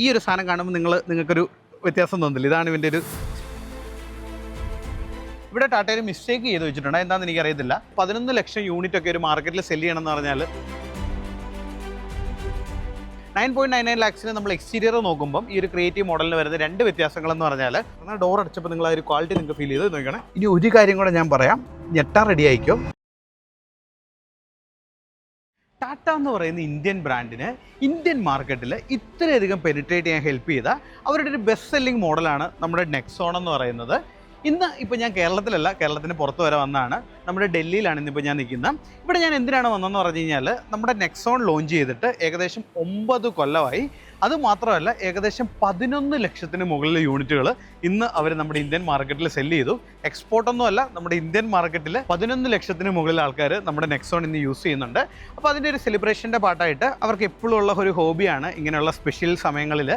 ഈ ഒരു സാധനം കാണുമ്പോൾ നിങ്ങൾക്കൊരു വ്യത്യാസം തോന്നില്ല. ഇതാണ് ഇവൻ്റെ ഒരു ഇവിടെ ടാറ്റയിൽ മിസ്റ്റേക്ക് ചെയ്ത് വെച്ചിട്ടുണ്ട്. എന്താണെന്ന് എനിക്കറിയത്തില്ല. 11 ലക്ഷം യൂണിറ്റ് ഒക്കെ ഒരു മാർക്കറ്റിൽ സെല് ചെയ്യണമെന്ന് പറഞ്ഞാൽ 9.99 ലാക്സിന് നമ്മൾ എക്സ്റ്റീരിയർ നോക്കുമ്പോൾ ഈ ഒരു ക്രിയേറ്റീവ് മോഡലിന് വരുന്ന രണ്ട് വ്യത്യാസങ്ങളെന്ന് പറഞ്ഞാൽ ഡോർ അടച്ചപ്പോൾ നിങ്ങൾ ആ ഒരു ക്വാളിറ്റി നിങ്ങൾക്ക് ഫീൽ ചെയ്ത് നോക്കണം. ഇനി ഒരു കാര്യം കൂടെ ഞാൻ പറയാം, ഞെട്ടാൻ റെഡി ആയിക്കോ. ടാറ്റ എന്ന് പറയുന്ന ഇന്ത്യൻ ബ്രാൻഡിന് ഇന്ത്യൻ മാർക്കറ്റിൽ ഇത്രയധികം പെനിട്രേറ്റ് ചെയ്യാൻ ഹെൽപ്പ് ചെയ്ത അവരുടെ ഒരു ബെസ്റ്റ് സെല്ലിംഗ് മോഡലാണ് നമ്മുടെ നെക്സോൺ എന്ന് പറയുന്നത്. ഇന്ന് ഇപ്പോൾ ഞാൻ കേരളത്തിലല്ല, കേരളത്തിന് പുറത്ത് വരെ വന്നതാണ്. നമ്മുടെ ഡൽഹിയിലാണ് ഇന്നിപ്പോൾ ഞാൻ നിൽക്കുന്നത്. ഇവിടെ ഞാൻ എന്തിനാണ് വന്നതെന്ന് പറഞ്ഞു കഴിഞ്ഞാൽ നമ്മുടെ നെക്സോൺ ലോഞ്ച് ചെയ്തിട്ട് ഏകദേശം 9 കൊല്ലമായി. അതുമാത്രമല്ല, ഏകദേശം 11 ലക്ഷത്തിന് മുകളിൽ യൂണിറ്റുകൾ ഇന്ന് അവർ നമ്മുടെ ഇന്ത്യൻ മാർക്കറ്റിൽ സെല്ല് ചെയ്തു. എക്സ്പോർട്ടൊന്നും അല്ല, നമ്മുടെ ഇന്ത്യൻ മാർക്കറ്റിൽ 11 ലക്ഷത്തിന് മുകളിൽ ആൾക്കാർ നമ്മുടെ നെക്സോൺ ഇന്ന് യൂസ് ചെയ്യുന്നുണ്ട്. അപ്പോൾ അതിൻ്റെ ഒരു സെലിബ്രേഷൻ്റെ പാട്ടായിട്ട് അവർക്ക് എപ്പോഴും ഉള്ള ഒരു ഹോബിയാണ് ഇങ്ങനെയുള്ള സ്പെഷ്യൽ സമയങ്ങളിൽ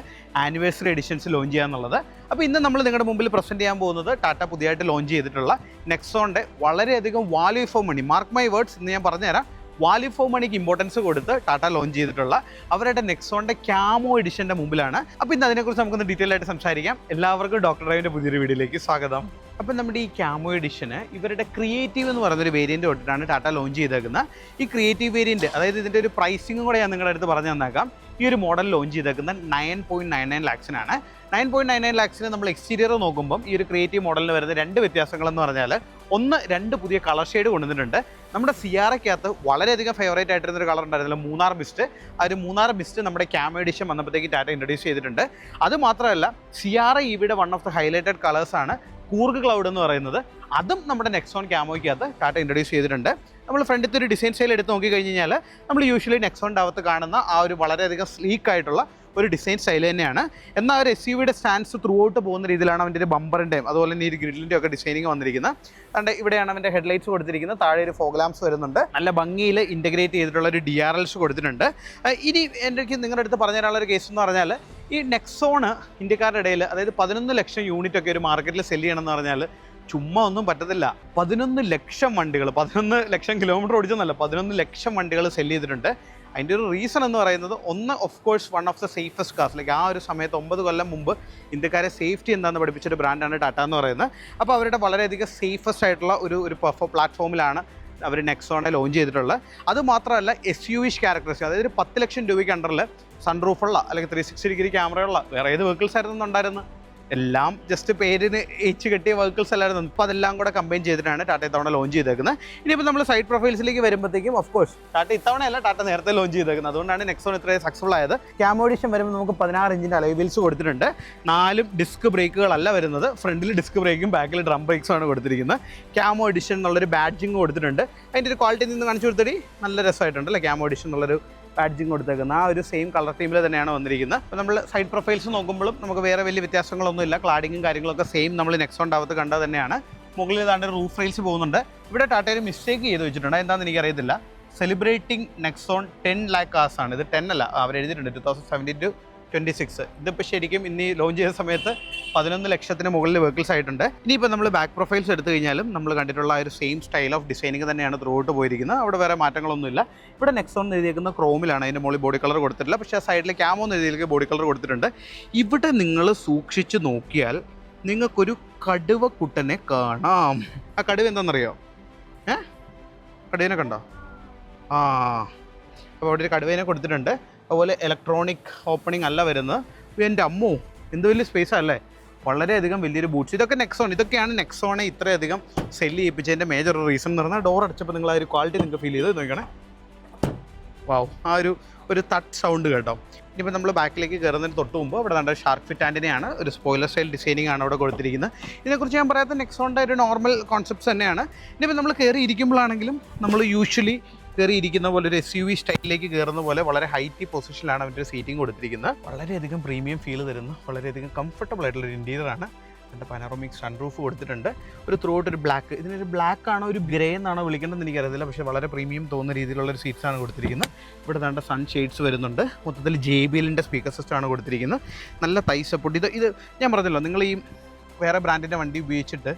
ആനിവേഴ്സറി എഡിഷൻസ് ലോഞ്ച് ചെയ്യുക എന്നുള്ളത്. അപ്പോൾ ഇന്ന് നമ്മൾ നിങ്ങളുടെ മുമ്പിൽ പ്രസൻറ്റ് ചെയ്യാൻ പോകുന്നത് ടാറ്റ പുതിയതായിട്ട് ലോഞ്ച് ചെയ്തിട്ടുള്ള നെക്സോണിൻ്റെ വളരെയധികം value for money, mark my words എന്ന് ഞാൻ പറഞ്ഞുതരാം, വാല്യൂ ഫോർ മണിക്ക് ഇമ്പോർട്ടൻസ് കൊടുത്ത് ടാറ്റ ലോഞ്ച് ചെയ്തിട്ടുള്ള അവരുടെ നെക്സോണിൻ്റെ ക്യാമോ എഡിഷൻ്റെ മുമ്പിലാണ്. അപ്പോൾ ഇന്ന് അതിനെക്കുറിച്ച് നമുക്കൊന്ന് ഡീറ്റെയിൽ ആയിട്ട് സംസാരിക്കാം. എല്ലാവർക്കും ഡോക്ടർ ഡ്രൈവിൻ്റെ പുതിയൊരു വീഡിയോയിലേക്ക് സ്വാഗതം. അപ്പം നമ്മുടെ ഈ ക്യാമോ എഡിഷന് ഇവരുടെ ക്രിയേറ്റീവ് എന്ന് പറയുന്നൊരു വേരിയൻറ്റ് തൊട്ടിട്ടാണ് ടാറ്റ ലോഞ്ച് ചെയ്തേക്കുന്നത്. ഈ ക്രിയേറ്റീവ് വേരിയൻറ്റ്, അതായത് ഇതിൻ്റെ ഒരു പ്രൈസിങ്ങും കൂടെ ഞാൻ നിങ്ങളുടെ അടുത്ത് പറഞ്ഞു തന്നേക്കാം. ഈ ഒരു മോഡൽ ലോഞ്ച് ചെയ്തേക്കുന്നത് 9.99 ലാക്സിനാണ്. 9.99 ലാക്സിന് നമ്മൾ എക്സ്റ്റീരിയർ നോക്കുമ്പം ഈ ഒരു ക്രിയേറ്റീവ് മോഡലിന് വരുന്ന രണ്ട് വ്യത്യാസങ്ങളെന്ന് പറഞ്ഞാൽ, ഒന്ന്, 2 പുതിയ കളർ ഷെയ്ഡ് കൊണ്ടുവന്നിട്ടുണ്ട്. നമ്മുടെ സിയാറയ്ക്കകത്ത് വളരെയധികം ഫേവറേറ്റ് ആയിട്ടിരുന്നൊരു കളർ ഉണ്ടായിരുന്നില്ല, മൂന്നാർ മിസ്റ്റ്. ആ ഒരു മൂന്നാർ മിസ്റ്റ് നമ്മുടെ ക്യാമോ എഡിഷൻ വന്നപ്പോഴത്തേക്ക് ടാറ്റ ഇൻട്രൊഡ്യൂസ് ചെയ്തിട്ടുണ്ട്. അതുമാത്രമല്ല, സിയാറ ഇവിടെ വൺ ഓഫ് ദ ഹൈലൈറ്റഡ് കളേഴ്സാണ് കൂർഗ് ക്ലൗഡ് എന്ന് പറയുന്നത്. അതും നമ്മുടെ നെക്സോൺ ക്യാമോയ്ക്കകത്ത് ടാറ്റ ഇൻട്രൊഡ്യൂസ് ചെയ്തിട്ടുണ്ട്. നമ്മൾ ഫ്രണ്ടിലത്തെ ഒരു ഡിസൈൻ സ്റ്റൈൽ എടുത്ത് നോക്കിക്കഴിഞ്ഞാൽ നമ്മൾ യൂഷ്വലി നെക്സോണിൻ്റെ അകത്ത് കാണുന്ന ആ ഒരു വളരെയധികം സ്ലീക്ക് ആയിട്ടുള്ള ഒരു ഡിസൈൻ സ്റ്റൈൽ തന്നെയാണ്. എന്നാൽ ഒരു SUV സ്റ്റാൻഡ്സ് ത്രൂ ഔട്ട് പോകുന്ന രീതിയിലാണ് അവൻ്റെ ഒരു ബമ്പറിൻ്റെയും അതുപോലെ തന്നെ ഈ ഗ്രില്ലിൻ്റെ ഒക്കെ ഡിസൈനിങ് വന്നിരിക്കുന്നത്. അതുകൊണ്ട് ഇവിടെയാണ് അവൻ്റെ ഹെഡ്ലൈറ്റ്സ് കൊടുത്തിരിക്കുന്നത്. താഴെ ഒരു ഫോഗ് ലാംപ്സ് വരുന്നുണ്ട്. നല്ല ഭംഗിയിൽ ഇൻ്റഗ്രേറ്റ് ചെയ്തിട്ടുള്ള ഒരു DRLs കൊടുത്തിട്ടുണ്ട്. ഇനി എനിക്ക് നിങ്ങളുടെ അടുത്ത് പറഞ്ഞു തരാനുള്ള ഒരു കേസ് എന്ന് പറഞ്ഞാൽ, ഈ നെക്സോണ് ഇന്ത്യക്കാരുടെ ഇടയിൽ, അതായത് 11 ലക്ഷം യൂണിറ്റ് ഒക്കെ ഒരു മാർക്കറ്റിൽ സെല്ല് ചെയ്യണമെന്ന് പറഞ്ഞാൽ ചുമ്മാ ഒന്നും പറ്റത്തില്ല. 11 ലക്ഷം വണ്ടികൾ, 11 ലക്ഷം കിലോമീറ്റർ ഓടിച്ചെന്നല്ല, 11 ലക്ഷം വണ്ടികൾ സെല്ല് ചെയ്തിട്ടുണ്ട്. അതിൻ്റെ ഒരു റീസൺ എന്ന് പറയുന്നത്, ഒന്ന്, of course one of the safest cars. Like ആ ഒരു സമയത്ത് 9 കൊല്ലം മുമ്പ് ഇന്ത്യക്കാരെ സേഫ്റ്റി എന്താണെന്ന് പഠിപ്പിച്ചൊരു ബ്രാൻഡാണ് ടാറ്റ എന്ന് പറയുന്നത്. അപ്പോൾ അവരുടെ വളരെയധികം സേഫസ്റ്റ് ആയിട്ടുള്ള ഒരു പ്ലാറ്റ്ഫോമിലാണ് അവർ നെക്സോണെ ലോഞ്ച് ചെയ്തിട്ടുള്ളത്. അതുമാത്രമല്ല, SUV ക്യാരക്ടറിസ്റ്റിക്, അതായത് ഒരു 10 ലക്ഷം രൂപയ്ക്ക് അണ്ടറിൽ സൺറൂഫുള്ള അല്ലെങ്കിൽ 360 ഡിഗ്രി ക്യാമറയുള്ള വേറെ ഏത് വെഹിക്കിൾസ് ആയിരുന്നു ഉണ്ടായിരുന്നു? എല്ലാം ജസ്റ്റ് പേരിന് ഏച്ച് കെട്ടിയ വെഹിക്കിൾസ് അല്ലായിരുന്നു. ഇപ്പോൾ അതെല്ലാം കൂടെ കമ്പൈൻ ചെയ്തിട്ടാണ് ടാറ്റ ഇത്തവണ ലോഞ്ച് ചെയ്തേക്കുന്നത്. ഇനിയിപ്പോൾ നമ്മൾ സൈഡ് പ്രൊഫൈൽസിലേക്ക് വരുമ്പോഴത്തേക്കും, ഓഫ് കോഴ്സ് ടാറ്റ ഇത്തവണയല്ല, ടാറ്റ നേരത്തെ ലോഞ്ച് ചെയ്തേക്കുന്നത്. അതുകൊണ്ടാണ് നെക്സോൺ ഇത്രയും സക്സസ്ഫുൾ ആയത്. ക്യാമോ എഡിഷൻ വരുമ്പോൾ നമുക്ക് 16 ഇഞ്ചിൻ്റെ അലോയ് വീൽസ് കൊടുത്തിട്ടുണ്ട്. 4 ഡിസ്ക് ബ്രേക്കുകളല്ല വരുന്നത്, ഫ്രണ്ടിൽ ഡിസ്ക് ബ്രേക്കും ബാക്കിൽ ഡ്രം ബ്രേക്സുമാണ് കൊടുത്തിരിക്കുന്നത്. ക്യാമോ എഡിഷൻ എന്നുള്ളൊരു ബാഡ്ജിങ് കൊടുത്തിട്ടുണ്ട്. അതിൻ്റെ ഒരു ക്വാളിറ്റി നിന്ന് കാണിച്ചു കൊടുത്തിട്ട് നല്ല രസമായിട്ടുണ്ട് അല്ലേ? ക്യാമോ എഡിഷൻ എന്നുള്ളൊരു ബാഡ്ജിങ് കൊടുത്തേക്കുന്ന ആ ഒരു സെയിം കളർ തീമിൽ തന്നെയാണ് വന്നിരിക്കുന്നത്. അപ്പോൾ നമ്മൾ സൈഡ് പ്രൊഫൈൽസ് നോക്കുമ്പോഴും നമുക്ക് വേറെ വലിയ വ്യത്യാസങ്ങളൊന്നുമില്ല. ക്ലാഡിങ്ങും കാര്യങ്ങളൊക്കെ സെയിം നമ്മൾ നെക്സോണിൻ്റെ അകത്ത് കണ്ടത് തന്നെയാണ്. മുകളിൽ ഏതാണ്ട് റൂഫ് റെയിൽസ് പോകുന്നുണ്ട്. ഇവിടെ ടാറ്റയിൽ മിസ്റ്റേക്ക് ചെയ്ത് വെച്ചിട്ടുണ്ട്. എന്താണെന്ന് എനിക്കറിയത്തില്ല. സെലിബ്രേറ്റിംഗ് നെക്സോൺ 10 lakh cars ആണ്. ഇത് 10 അല്ല, അവർ എഴുതിയിട്ടുണ്ട് 2017 to 26. ഇതിപ്പോൾ ശരിക്കും ഇന്ന് ലോഞ്ച് ചെയ്ത സമയത്ത് 11 ലക്ഷത്തിന് മുകളിൽ വെഹിക്കിൾസ് ആയിട്ടുണ്ട്. ഇനിയിപ്പോൾ നമ്മൾ ബാക്ക് പ്രൊഫൈൽസ് എടുത്തു കഴിഞ്ഞാലും നമ്മൾ കണ്ടിട്ടുള്ള ആ ഒരു സെയിം സ്റ്റൈൽ ഓഫ് ഡിസൈനിങ് തന്നെയാണ് ത്രൂ ഔട്ട് പോയിരിക്കുന്നത്. അവിടെ വേറെ മാറ്റങ്ങളൊന്നുമില്ല. ഇവിടെ നെക്സോൺ എഴുതിയിരിക്കുന്ന ക്രോമിലാണ്, അതിൻ്റെ മുകളിൽ ബോഡി കളർ കൊടുത്തിട്ടില്ല. പക്ഷേ ആ സൈഡിൽ ക്യാമോ എഴുതിയിലേക്ക് ബോഡി കളർ കൊടുത്തിട്ടുണ്ട്. ഇവിടെ നിങ്ങൾ സൂക്ഷിച്ച് നോക്കിയാൽ നിങ്ങൾക്കൊരു കടുവ കുട്ടനെ കാണാം. ആ കടുവ എന്താണെന്നറിയോ? കടുവനെ കണ്ടോ? അപ്പോൾ അവിടെ ഒരു കടുവേനെ കൊടുത്തിട്ടുണ്ട്. അതുപോലെ ഇലക്ട്രോണിക് ഓപ്പണിംഗ് അല്ല വരുന്നത്. എൻ്റെ അമ്മോ, എന്ത് വലിയ സ്പേസ് അല്ലേ! വളരെയധികം വലിയൊരു ബൂട്ട്സ്. ഇതൊക്കെയാണ് നെക്സോണെ ഇത്രയധികം സെല്ല് ചെയ്യിപ്പിച്ചതിൻ്റെ മേജർ റീസൺ എന്ന് പറഞ്ഞാൽ, ഡോർ അടച്ചപ്പോൾ നിങ്ങൾ ആ ഒരു ക്വാളിറ്റി നിങ്ങൾക്ക് ഫീൽ ചെയ്ത് നോക്കണേ. വാവ്, ആ ഒരു തട്ട് സൗണ്ട് കേട്ടോ. ഇനിയിപ്പോൾ നമ്മൾ ബാക്കിലേക്ക് കയറുന്നതിന് തൊട്ട് മുമ്പ് അവിടെ നല്ല ഷാർക്ക് ഫിറ്റ് ആൻറ്റിനെയാണ്, ഒരു സ്പോയിലർ സ്റ്റൈൽ ഡിസൈനിങ് ആണ് അവിടെ കൊടുത്തിരിക്കുന്നത്. ഇതിനെക്കുറിച്ച് ഞാൻ പറയാത്ത നെക്സോണിൻ്റെ ഒരു നോർമൽ കോൺസെപ്റ്റ്സ് തന്നെയാണ്. ഇനിയിപ്പോൾ നമ്മൾ കയറി ഇരിക്കുമ്പോഴാണെങ്കിലും നമ്മൾ യൂഷ്വലി കയറിയിരിക്കുന്ന പോലെ ഒരു SUV സ്റ്റൈലിലേക്ക് കയറുന്ന പോലെ വളരെ ഹൈറ്റി പൊസിഷനിലാണ് അവൻ്റെ ഒരു സീറ്റിംഗ് കൊടുത്തിരിക്കുന്നത്. വളരെയധികം പ്രീമിയം ഫീൽ തരുന്ന വളരെയധികം കംഫർട്ടബിൾ ആയിട്ടുള്ളൊരു ഇൻറ്റീരിയറാണ്. എൻ്റെ പനോറമിക് സൺ റൂഫ് കൊടുത്തിട്ടുണ്ട്. ഒരു ത്രൂ ഔട്ട് ഒരു ബ്ലാക്ക്, ഇതിനൊരു ബ്ലാക്ക് ആണോ ഒരു ഗ്രേ എന്നാണോ വിളിക്കേണ്ടതെന്ന് എനിക്കറിയത്തില്ല, പക്ഷേ വളരെ പ്രീമിയം തോന്നുന്ന രീതിയിലുള്ളൊരു സീറ്റ്സാണ് കൊടുത്തിരിക്കുന്നത്. ഇവിടെ നല്ല സൺ ഷെയ്ഡ്സ് വരുന്നുണ്ട്. മൊത്തത്തിൽ JBLൻ്റെ സ്പീക്കർ സിസ്റ്റമാണ് കൊടുത്തിരിക്കുന്നത്. നല്ല തൈ സപ്പോർട്ട്. ഇത് ഞാൻ പറഞ്ഞല്ലോ, നിങ്ങൾ ഈ വേറെ ബ്രാൻഡിൻ്റെ വണ്ടി ഉപയോഗിച്ചിട്ട്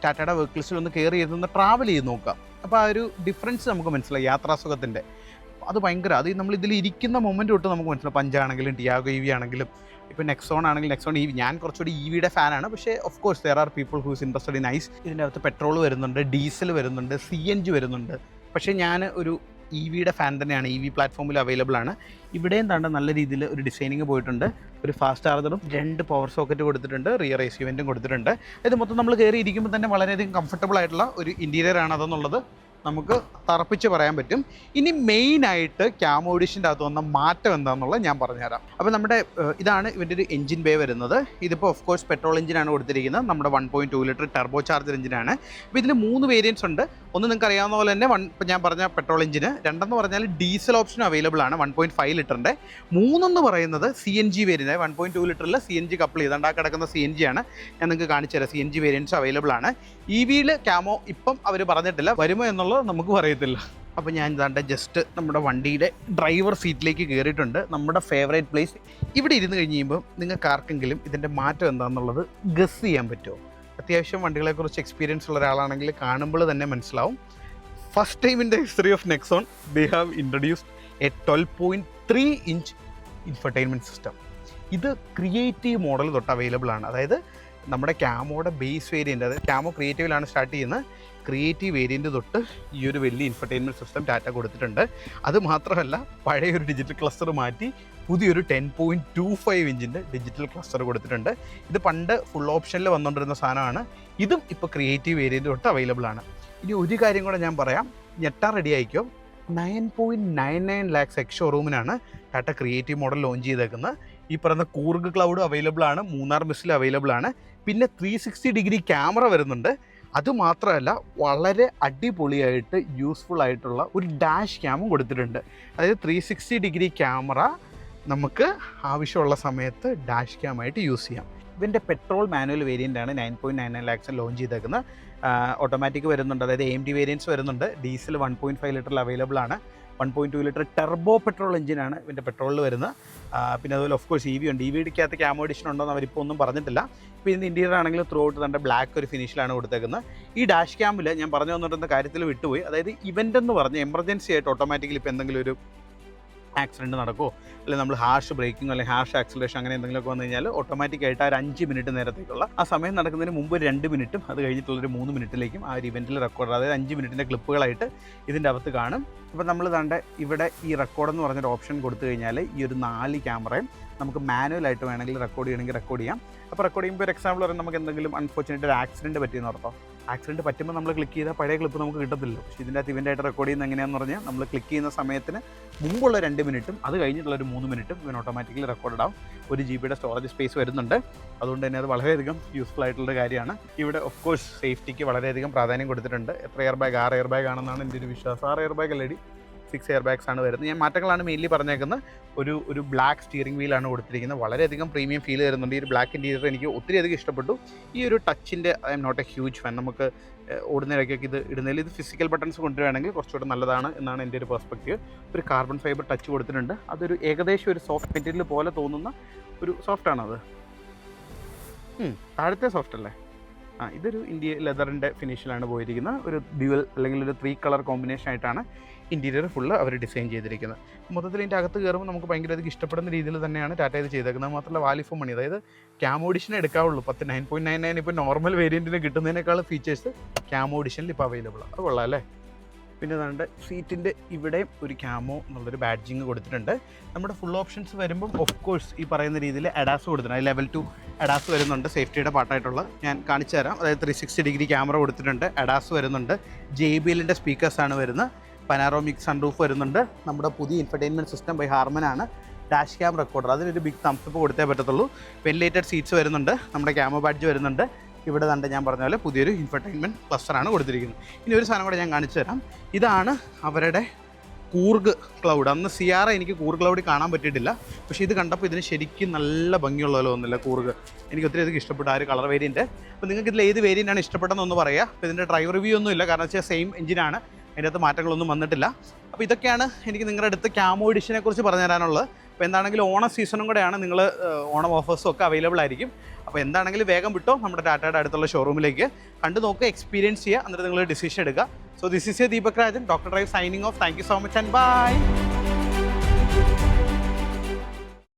ടാറ്റയുടെ വെഹിക്കിൾസിൽ ഒന്ന് കയറി ഇരുന്ന് ട്രാവൽ ചെയ്ത് നോക്കാം. അപ്പോൾ ആ ഒരു ഡിഫറൻസ് നമുക്ക് മനസ്സിലായി. യാത്രാസുഖത്തിൻ്റെ അത് ഭയങ്കര അത് നമ്മൾ ഇതിൽ ഇരിക്കുന്ന മൊമെൻറ്റ് തൊട്ട് നമുക്ക് മനസ്സിലാവും. പഞ്ചാണെങ്കിലും ടിയാഗോ EV ആണെങ്കിലും ഇപ്പോൾ നെക്സോൺ ആണെങ്കിൽ നെക്സോൺ EV, ഞാൻ കുറച്ചുകൂടി EVയുടെ ഫാനാണ്. പക്ഷേ of course there are people whose interested in ICE. ഇതിൻ്റെ അകത്ത് പെട്രോൾ വരുന്നുണ്ട്, ഡീസൽ വരുന്നുണ്ട്, CNG വരുന്നുണ്ട്. പക്ഷേ ഞാൻ ഒരു EVയുടെ ഫാൻ തന്നെയാണ്. EV പ്ലാറ്റ്ഫോമിൽ അവൈലബിൾ ആണ്. ഇവിടെയും താണ്ട നല്ല രീതിയിൽ ഒരു ഡിസൈനിങ് പോയിട്ടുണ്ട്. ഒരു ഫാസ്റ്റ് ചാർജറും 2 പവർ സോക്കറ്റ് കൊടുത്തിട്ടുണ്ട്, റിയർ AC വെൻറ്റും കൊടുത്തിട്ടുണ്ട്. ഇത് മൊത്തം നമ്മൾ കയറി ഇരിക്കുമ്പോൾ തന്നെ വളരെയധികം കംഫർട്ടബിൾ ആയിട്ടുള്ള ഒരു ഇൻറ്റീരിയർ ആണ് അതെന്നുള്ളത് നമുക്ക് തറപ്പിച്ച് പറയാൻ പറ്റും. ഇനി മെയിനായിട്ട് ക്യാമോ എഡിഷൻ്റെ അകത്ത് വന്ന മാറ്റം എന്താണെന്നുള്ളത് ഞാൻ പറഞ്ഞുതരാം. അപ്പോൾ നമ്മുടെ ഇതാണ് ഇവൻ്റെ ഒരു എഞ്ചിൻ ബേ വരുന്നത്. ഇതിപ്പോൾ ഓഫ് കോഴ്സ് പെട്രോൾ എഞ്ചിനാണ് കൊടുത്തിരിക്കുന്നത്. നമ്മുടെ 1.2 ലിറ്റർ ടർബോ ചാർജർ എഞ്ചിനാണ്. അപ്പോൾ ഇതിന് 3 വേരിയൻസ് ഉണ്ട്. ഒന്ന് നിങ്ങൾക്ക് അറിയാവുന്ന പോലെ തന്നെ ഇപ്പോൾ ഞാൻ പറഞ്ഞ പെട്രോൾ എഞ്ചിന്, രണ്ടെന്ന് പറഞ്ഞാൽ ഡീസൽ ഓപ്ഷനും അവൈലബിൾ ആണ് 1.5 ലിറ്ററിൻ്റെ. 3 പറയുന്നത് CNG വേരിയൻ്റ്. 1.2 ലിറ്ററിൽ CNG കപ്പിൾ ചെയ്തുകൊണ്ട് ആ കിടക്കുന്ന CNG ആണ്. ഞാൻ നിങ്ങൾക്ക് കാണിച്ചു തരാം. CNG വേരിയൻസ് അവൈലബിൾ ആണ്. EVയിൽ ക്യാമോ ഇപ്പം അവർ പറഞ്ഞിട്ടില്ല, വരുമോ എന്നുള്ളത് നമുക്ക് പറയത്തില്ല. അപ്പോൾ ഞാൻ ഇതാണ്ട് ജസ്റ്റ് നമ്മുടെ വണ്ടിയുടെ ഡ്രൈവർ സീറ്റിലേക്ക് കയറിയിട്ടുണ്ട്. നമ്മുടെ ഫേവറേറ്റ് പ്ലേസ്. ഇവിടെ ഇരുന്ന് കഴിഞ്ഞ് കഴിയുമ്പോൾ നിങ്ങൾക്ക് ആർക്കെങ്കിലും ഇതിൻ്റെ മാറ്റം എന്താണെന്നുള്ളത് ഗസ് ചെയ്യാൻ പറ്റുമോ? അത്യാവശ്യം വണ്ടികളെക്കുറിച്ച് എക്സ്പീരിയൻസ് ഉള്ള ഒരാളാണെങ്കിൽ കാണുമ്പോൾ തന്നെ മനസ്സിലാവും. First time in the history of Nexon they have introduced A 12.3 inch infotainment system. ഇത് ക്രിയേറ്റീവ് മോഡൽ തൊട്ട് അവൈലബിൾ ആണ്. അതായത് നമ്മുടെ ക്യാമോയുടെ ബേസ് വേരിയൻ്റ്, അതായത് ക്യാമോ ക്രിയേറ്റീവിലാണ് സ്റ്റാർട്ട് ചെയ്യുന്നത്. ക്രിയേറ്റീവ് വേരിയൻ്റ് തൊട്ട് ഈ ഒരു വലിയ ഇൻഫർടൈൻമെൻറ്റ് സിസ്റ്റം ടാറ്റ കൊടുത്തിട്ടുണ്ട്. അത് മാത്രമല്ല, പഴയൊരു ഡിജിറ്റൽ ക്ലസ്റ്റർ മാറ്റി പുതിയൊരു 10.25 ഇഞ്ചിൻ്റെ ഡിജിറ്റൽ ക്ലസ്റ്റർ കൊടുത്തിട്ടുണ്ട്. ഇത് പണ്ട് ഫുൾ ഓപ്ഷനിൽ വന്നുകൊണ്ടിരുന്ന സാധനമാണ്. ഇതും ഇപ്പോൾ ക്രിയേറ്റീവ് വേരിയൻ്റ് തൊട്ട് അവൈലബിൾ ആണ്. ഇനി ഒരു കാര്യം കൂടെ ഞാൻ പറയാം, ഞെട്ടാൻ റെഡി ആയിക്കോ. 9.99 lakhs എക്സ് ഷോറൂമിനാണ് ടാറ്റ ക്രിയേറ്റീവ് മോഡൽ ലോഞ്ച് ചെയ്തേക്കുന്നത്. ഈ പറയുന്ന കൂർഗ് ക്ലൗഡ് അവൈലബിൾ ആണ്, മൂന്നാർ മിസ്സിൽ അവൈലബിൾ ആണ്. പിന്നെ 360 ഡിഗ്രി ക്യാമറ വരുന്നുണ്ട്. അതുമാത്രമല്ല, വളരെ അടിപൊളിയായിട്ട് യൂസ്ഫുൾ ആയിട്ടുള്ള ഒരു ഡാഷ് ക്യാമും കൊടുത്തിട്ടുണ്ട്. അതായത് 360 ഡിഗ്രി ക്യാമറ നമുക്ക് ആവശ്യമുള്ള സമയത്ത് ഡാഷ് ക്യാമായിട്ട് യൂസ് ചെയ്യാം. ഇതിൻ്റെ പെട്രോൾ മാനുവൽ വേരിയൻ്റാണ് 9.99 lakhs ലോഞ്ച് ചെയ്തേക്കുന്നത്. ഓട്ടോമാറ്റിക് വരുന്നുണ്ട്, അതായത് AMD വേരിയൻസ് വരുന്നുണ്ട്. ഡീസൽ 1.5 ലിറ്ററിൽ അവൈലബിൾ ആണ്. 1.2 ലിറ്റർ ടെർബോ പെട്രോൾ എഞ്ചിനാണ് ഇതിൻ്റെ പെട്രോളിൽ വരുന്നത്. പിന്നെ അതുപോലെ ഓഫ് കോഴ്സ് EV ഉണ്ട്. EVയ്ക്കകത്ത് ക്യാമോ എഡിഷൻ ഉണ്ടോയെന്ന് അവരിപ്പോൾ ഒന്നും പറഞ്ഞിട്ടില്ല. ഇപ്പോൾ ഇതിൻ്റെ ഇൻറ്റീരിയർ ആണെങ്കിലും ത്രൂ ഔട്ട് തന്നെ ബ്ലാക്ക് ഒരു ഫിനിഷിലാണ് കൊടുത്തേക്കുന്നത്. ഈ ഡാഷ് ക്യാമിൽ ഞാൻ പറഞ്ഞു തന്നിട്ടുന്ന കാര്യത്തിൽ വിട്ടുപോയി. അതായത് ഇവൻ്റ് എന്ന് പറഞ്ഞ് എമർജൻസി ആയിട്ട് ഓട്ടോമാറ്റിക്കലി ഇപ്പോൾ എന്തെങ്കിലും ഒരു ആക്സിഡൻറ്റ് നടക്കുമോ, അല്ലെങ്കിൽ നമ്മൾ ഹാർഷ് ബ്രേക്കിംഗ് അല്ലെങ്കിൽ ഹാർഷ് ആക്സിലറേഷൻ അങ്ങനെ എന്തെങ്കിലുമൊക്കെ വന്നു കഴിഞ്ഞാൽ ഓട്ടോമാറ്റിക്കായിട്ട് ആ ഒരു 5 മിനിറ്റ് നേരത്തേക്കുള്ള ആ സമയം നടക്കുന്നതിന് മുമ്പ് ഒരു 2 മിനിറ്റും അത് കഴിഞ്ഞിട്ടുള്ളൊരു 3 മിനിറ്റിലേക്കും ആ ഒരു ഇവൻറ്റിൽ റെക്കോർഡ്, അതായത് 5 മിനിറ്റിൻ്റെ ക്ലിപ്പുകളായിട്ട് ഇതിൻ്റെ അകത്ത് കാണും. അപ്പോൾ നമ്മൾ കണ്ട ഇവിടെ ഈ റെക്കോർഡ് എന്ന് പറഞ്ഞൊരു ഓപ്ഷൻ കൊടുത്തു കഴിഞ്ഞാൽ ഈ ഒരു 4 ക്യാമറയും നമുക്ക് മാനുവലായിട്ട് വേണമെങ്കിൽ റെക്കോർഡ് ചെയ്യണമെങ്കിൽ റെക്കോർഡ് ചെയ്യാം. അപ്പോൾ റെക്കോർഡ് ചെയ്യുമ്പോൾ ഒരു എക്സാമ്പിൾ പറയുമ്പോൾ നമുക്ക് എന്തെങ്കിലും അൺഫോർച്ചുനേറ്റ് ഒരു ആക്സിഡൻറ്റ് പറ്റിയെന്ന് ഓർത്തോ. ആക്സിഡൻറ്റ് പറ്റുമ്പോൾ നമ്മൾ ക്ലിക്ക് ചെയ്താൽ പഴയ ക്ലിപ്പ് നമുക്ക് കിട്ടത്തില്ല. പക്ഷേ ഇതിൻ്റെ അകത്ത് ഇവൻ്റായിട്ട് റെക്കോർഡ് ചെയ്യുന്നത് എങ്ങനെയാണെന്ന് പറഞ്ഞാൽ നമ്മൾ ക്ലിക്ക് ചെയ്യുന്ന സമയത്തിന് മുമ്പുള്ള 2 മിനിറ്റും അത് കഴിഞ്ഞിട്ടുള്ളൊരു 3 മിനിറ്റും ഇവൻ ഓട്ടോമാറ്റിക്കലി റെക്കോർഡ് ആവും. 1 GB സ്റ്റോറേജ് സ്പേസ് വരുന്നുണ്ട്. അതുകൊണ്ട് തന്നെ അത് വളരെയധികം യൂസ്ഫുൾ ആയിട്ടുള്ള കാര്യമാണ്. ഇവിടെ ഓഫ് കോഴ്സ് സേഫ്റ്റിക്ക് വളരെയധികം പ്രാധാന്യം കൊടുത്തിട്ടുണ്ട്. എത്ര എയർ ബാഗ്? 6 എയർ ബാഗ് ആണെന്നാണ് എൻ്റെ ഒരു വിശ്വാസം. 6 എയർ ബാഗ് അല്ലേടി, 6 എയർ ബാഗ്സ് ആണ് വരുന്നത്. ഞാൻ മാറ്റങ്ങളാണ് മെയിൻലി പറഞ്ഞേക്കുന്നത്. ഒരു ബ്ലാക്ക് സ്റ്റിയറിംഗ് വീലാണ് കൊടുത്തിരിക്കുന്നത്. വളരെയധികം പ്രീമിയം ഫീൽ തരുന്നുണ്ട്. ഈ ഒരു ബ്ലാക്ക് ഇൻറ്റീരിയർ എനിക്ക് ഒത്തിരി അധികം ഇഷ്ടപ്പെട്ടു. ഈ ഒരു ടച്ചിൻ്റെ I am not a huge fan. നമുക്ക് ഓടുന്നതിടയ്ക്കൊക്കെ ഇത് ഇടുന്നതിൽ ഇത് ഫിസിക്കൽ ബട്ടൺസ് കൊണ്ടുവരികയാണെങ്കിൽ കുറച്ചുകൂടെ നല്ലതാണ് എന്നാണ് എൻ്റെ ഒരു പെർസ്പെക്റ്റീവ്. ഒരു കാർബൺ ഫൈബർ ടച്ച് കൊടുത്തിട്ടുണ്ട്. അതൊരു ഏകദേശം ഒരു സോഫ്റ്റ് മെറ്റീരിയൽ പോലെ തോന്നുന്ന ഒരു സോഫ്റ്റാണത്. താഴത്തെ സോഫ്റ്റ് അല്ലേ? ഇതൊരു ഇന്ത്യ ലെതറിൻ്റെ ഫിനിഷിലാണ് പോയിരിക്കുന്നത്. ഒരു ഡ്യുവൽ അല്ലെങ്കിൽ ഒരു 3 കളർ കോമ്പിനേഷൻ ആയിട്ടാണ് ഇൻറ്റീരിയർ ഫുള്ള് അവർ ഡിസൈൻ ചെയ്തിരിക്കുന്നത്. മൊത്തത്തിൽ ഇതിൻ്റെ അകത്ത് കയറുമ്പോൾ നമുക്ക് ഭയങ്കരധികം ഇഷ്ടപ്പെടുന്ന രീതിയിൽ തന്നെയാണ് ടാറ്റ ഇത് ചെയ്തേക്കുന്നത്. മാത്രമല്ല വാല്യൂ ഫോർ മണി, അതായത് ക്യാമോ എഡിഷനെ എടുക്കാവുള്ളൂ. 9.99 ഇപ്പോൾ നോർമൽ വേരിയൻറ്റിന് കിട്ടുന്നതിനേക്കാൾ ഫീച്ചേഴ്സ് ക്യാമോ എഡിഷനിൽ ഇപ്പോൾ അവൈലബിൾ ആണ്. അത് കൊള്ളാം അല്ലേ? പിന്നെ നമ്മുടെ സീറ്റിൻ്റെ ഇവിടെയും ഒരു ക്യാമോ എന്നുള്ളൊരു ബാഡ്ജിങ് കൊടുത്തിട്ടുണ്ട്. നമ്മുടെ ഫുൾ ഓപ്ഷൻസ് വരുമ്പം ഓഫ് കോഴ്സ് ഈ പറയുന്ന രീതിയിൽ അഡാസ് കൊടുത്തിട്ടുണ്ട്. ലെവൽ 2 അഡാസ് വരുന്നുണ്ട്, സേഫ്റ്റിയുടെ പാർട്ടായിട്ടുള്ള. ഞാൻ കാണിച്ചു തരാം. അതായത് 360 ഡിഗ്രി ക്യാമറ കൊടുത്തിട്ടുണ്ട്, അഡാസ് വരുന്നുണ്ട്, JBLൻ്റെ സ്പീക്കേഴ്സാണ് വരുന്നത്, പനാറോമിക് സൺറൂഫ് വരുന്നുണ്ട്. നമ്മുടെ പുതിയ ഇൻഫർടൈൻമെൻറ്റ് സിസ്റ്റം ബൈ ഹാർമനാണ്. ഡാഷ് ക്യാം റെക്കോർഡർ, അതിനൊരു ബിഗ് തംസ് അപ്പ് കൊടുത്തേ പറ്റത്തുള്ളൂ. വെന്റിലേറ്റഡ് സീറ്റ്സ് വരുന്നുണ്ട്, നമ്മുടെ ക്യാമോ ബാഡ്ജ് വരുന്നുണ്ട്. ഇവിടെ തന്നെ ഞാൻ പറഞ്ഞ പോലെ പുതിയൊരു ഇൻഫർടൈൻമെൻറ്റ് ക്ലസ്റ്ററാണ് കൊടുത്തിരിക്കുന്നത്. ഇനി ഒരു സാധനം കൂടെ ഞാൻ കാണിച്ചു തരാം. ഇതാണ് അവരുടെ കൂർഗ് ക്ലൗഡ്. അന്ന് സിയാറ എനിക്ക് കൂർഗ് ക്ലൗഡിൽ കാണാൻ പറ്റിയിട്ടില്ല. പക്ഷേ ഇത് കണ്ടപ്പോൾ ഇതിന് ശരിക്കും നല്ല ഭംഗിയുള്ള പോലെ ഒന്നുമില്ല കൂർഗ്. എനിക്ക് ഒത്തിരി അധികം ഇഷ്ടപ്പെട്ട ആ ഒരു കളർ വേരിയൻറ്റ്. അപ്പോൾ നിങ്ങൾക്ക് ഇതിൽ ഏത് വേരിയൻ്റാണ് ഇഷ്ടപ്പെട്ടതെന്നൊന്ന് പറയുക. അപ്പോൾ ഇതിൻ്റെ ഡ്രൈവർ റിവ്യൂ ഒന്നും ഇല്ല, കാരണം വെച്ചാൽ സെയിം എഞ്ചിനാണ്, അതിൻ്റെ അകത്ത് മാറ്റങ്ങളൊന്നും വന്നിട്ടില്ല. അപ്പോൾ ഇതൊക്കെയാണ് എനിക്ക് നിങ്ങളുടെ അടുത്ത് ക്യാമോ എഡിഷനെ കുറിച്ച് പറഞ്ഞു തരാനുള്ളത്. അപ്പോൾ എന്താണെങ്കിലും ഓണം സീസണും കൂടെയാണ്, നിങ്ങൾ ഓണം ഓഫേഴ്സും ഒക്കെ അവൈലബിൾ ആയിരിക്കും. അപ്പോൾ എന്താണെങ്കിലും വേഗം വിട്ടോ നമ്മുടെ ടാറ്റയുടെ അടുത്തുള്ള ഷോറൂമിലേക്ക് കണ്ടു നോക്കുക, എക്സ്പീരിയൻസ് ചെയ്യുക, എന്നിട്ട് നിങ്ങൾ ഡിസിഷൻ എടുക്കുക. So this is you Deepak Rajan, doctor drive signing off. Thank you so much and by.